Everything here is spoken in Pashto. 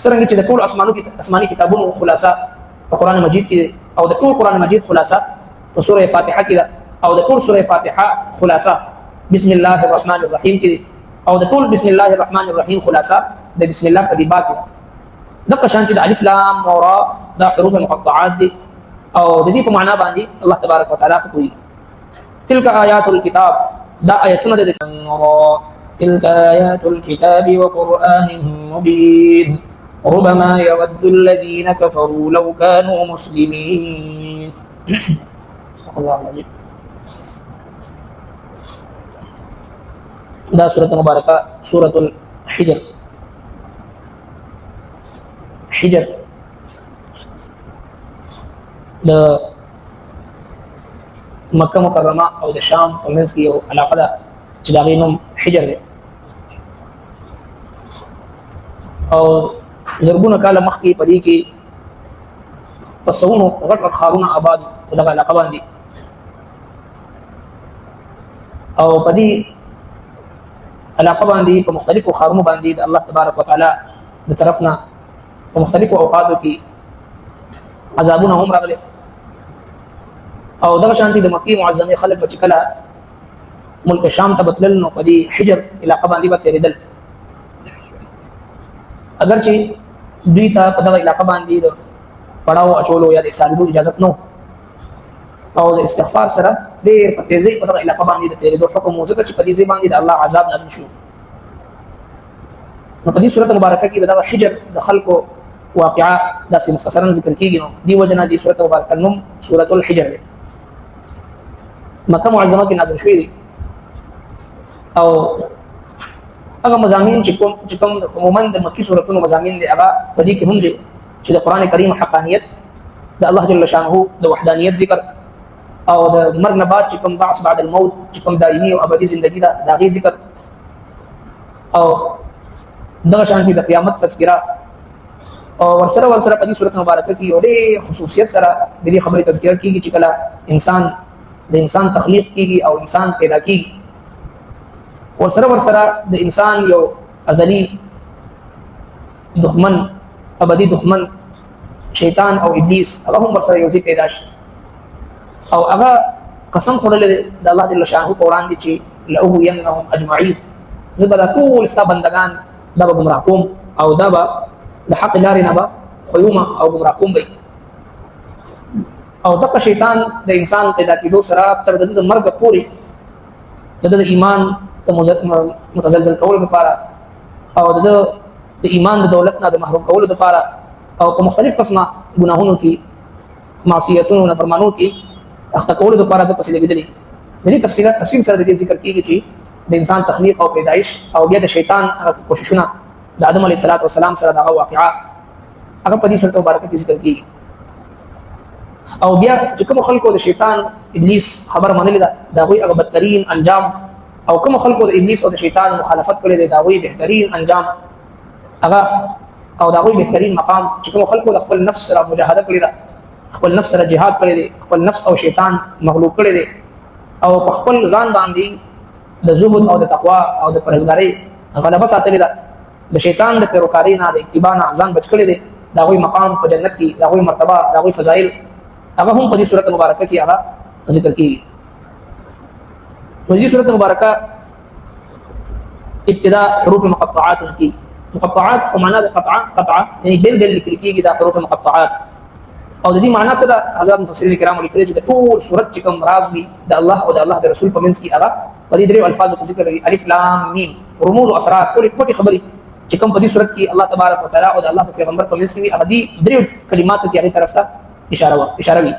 څرنګه چې د ټول آسماني کتابونو خلاصه په قران مجید کې او د ټول قران مجید خلاصه په سوره فاتحه کې او د ټول سوره فاتحه خلاصه بسم الله الرحمن الرحیم کې او د ټول بسم الله الرحمن الرحیم خلاصه د بسم الله په دی با کې د قشانت د الف لام او را د حروف مقطعات دي او د دې په معنا باندې الله تبارک وتعالى کوي تلك آیات الكتاب دا آیتونه د تلك آیات الكتاب وقرآن مبین ربما يود الذين كفروا لو كانوا مسلمين الله العظيم دا سورة مباركة سورة الحجر حجر د مکه مکرمه او د شام په منځ کې یو علاقه ده چې د هغې نوم حجر دی او زرګونه کاله مخکې په دې کې په سوونو غټ غټ ښارونه آباد په دغه علاقه باندې او په دې علاقه باندې په مختلفو ښارونو باندې د الله تبارک وتعالى د طرف نه په مختلفو اوقاتو کې عذابونه هم راغلي او دغه شانتي د مکې معظمې خلک چې کله ملک شام ته بتلل نو په دې حجر علاقه باندې به تېرېدل اگر چې دوی ته په دغه علاقه باندې د پړاو اچولو یا د ایسارېدو اجازت نو او د استغفار سره ډېر په تیزۍ په دغه علاقه باندې د تېرېدو حکم و ځکه چې په دې ځای باندې د الله عذاب نازل شو نو په دې صورت مبارکه کې د دغه حجر د خلکو واقعه داسې مختصرا ذکر کېږي نو دې وجه نه دې صورت مبارکه نوم سورة الحجر دی مکه معظمه کې نازل شوی دی او هغه مضامین چې کوم عموما د مکی سورتونو مضامین دي هغه په دې کې هم دي چې د قران کریم حقانیت د الله جل شانه د وحدانیت ذکر او د مرګ نه بعد چې کوم بعث بعد الموت چې کوم دایمي او ابدي ژوندۍ ده دا غي ذکر او دغه شانتي د قیامت تذکرہ او ورسره په دې سورته مبارکه کې یو ډېر خصوصیت سره د دې خبرې تذکرہ کیږي چې کله د انسان تخلیق کیږي او انسان پیدا کیږي ورسره د انسان یو ازلی دښمن ابدي دښمن شیطان او ابلیس هغه هم ورسره یو ځای پیدا شي او هغه قسم خوړلی د الله جل شانه په وړاندې چې لأغوینهم اجمعین زه به دا ټول ستا بندګان دا به ګمراه کوم او دا به د حق لارې نه به خیومه او ګمراه کوم به او دغه شیطان د انسان پیدا کېدو سره تر د مرګ پورې د ایمان متزلزل کولو لپاره او د ایمان د دولت نه د محروم کولو لپاره او په مختلف قسمه ګناهونو کې معصیتونو نافرمانونو کې اخته کولو لپاره د پسې لګېدلې د دې تفصیل سره د دې ذکر کېږي چې د انسان تخلیق او پیدایش او بیا د شیطان کوششونه د آدم علیه السلام سره دغه واقعه هغه په دې سورته مبارکه کې ذکر کېږي او بیا چې کوم خلکو د شیطان ابلیس خبر منلې ده د هغوی هغه بدترین انجام او کوم خلکو د ابلیس او د شیطان مخالفت کړې ده د هغوی بهترین انجام هغه او د هغوی بهترین مقام چې کوم خلکو د خپل نفس سره مجاهده کړې ده خپل نفس سره جهاد کړی دی خپل نفس او شیطان مغلوب کړی دی او په خپل ځان باندې د زهد او د تقوا او د پرهیزګارۍ غلبه ساتلې ده د شیطان د پیروکارۍ نه د اتباع نه ځان بچ کړی دی د هغوی مقام په جنت کې د هغوی مرتبه د هغوی فضایل هغه هم په دې صورت مبارکه کې هغه ذکر کېږي نو دې صورت مبارکه ابتداء حروف مقطعات کی مقطعات او معنا د قطعه یعنی بل لیکل کېږي د حروف مقطعات او د دې معنا څه ده حضرات مفسرین کرام لیکلي چې د ټول صورت چې کوم راز وي د الله او د الله د رسول په منځ کې هغه په دې درې الفاظو کې ذکر لري الف لام میم رموز او اسرار ټول پټي خبرې چې کوم په دې صورت کې الله تبارک وتعالى او د الله د پیغمبر په منځ کې هغه دې درې کلماتو کې هغه طرف ته اشاره وي